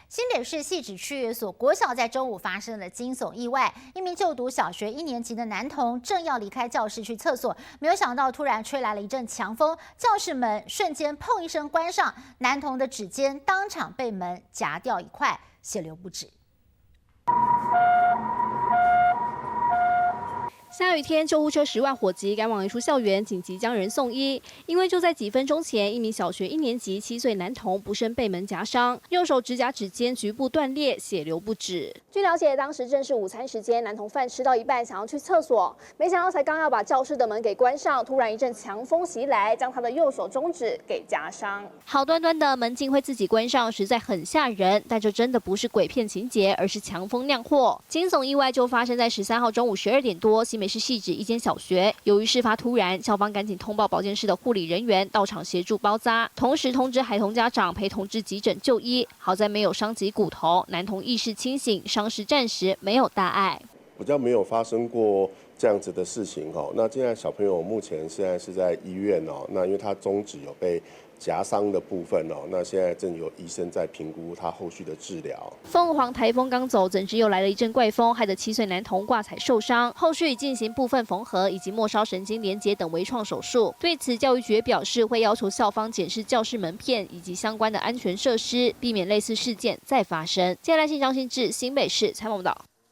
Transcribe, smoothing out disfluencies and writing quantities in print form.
新北市汐止区有一所国小在周五发生了惊悚意外，一名就读小学1年级的男童正要离开教室去厕所，没有想到突然吹来了一阵强风，教室门瞬间砰一声关上，男童的指尖当场被门夹掉一块，血流不止。 下雨天，救护车10万火急赶往一处校园，紧急将人送医。因为就在几分钟前，一名小学1年级7岁男童不慎被门夹伤，右手指甲指尖局部断裂，血流不止。据了解，当时正是午餐时间，男童饭吃到一半想要去厕所，没想到才刚要把教室的门给关上，突然一阵强风袭来，将他的右手中指给夹伤。好端端的门竟会自己关上，实在很吓人。但这真的不是鬼片情节，而是强风酿祸。惊悚意外就发生在13号中午12点多，新北市汐止一间小学，由于事发突然，校方赶紧通报保健室的护理人员到场协助包扎，同时通知孩童家长陪同至急诊就医。好在没有伤及骨头，男童意识清醒，伤势暂时没有大碍。比较没有发生过这样子的事情哦。那现在小朋友目前现在是在医院哦，那因为他中指有被夹伤的部分哦，那现在正有医生在评估他后续的治疗。凤凰台风刚走，怎知又来了一阵怪风，害得7岁男童挂彩受伤，后续已进行部分缝合以及末梢神经连结等微创手术。对此，教育局也表示会要求校方检视教室门片以及相关的安全设施，避免类似事件再发生。接下来，信张信志，新北市采访报道。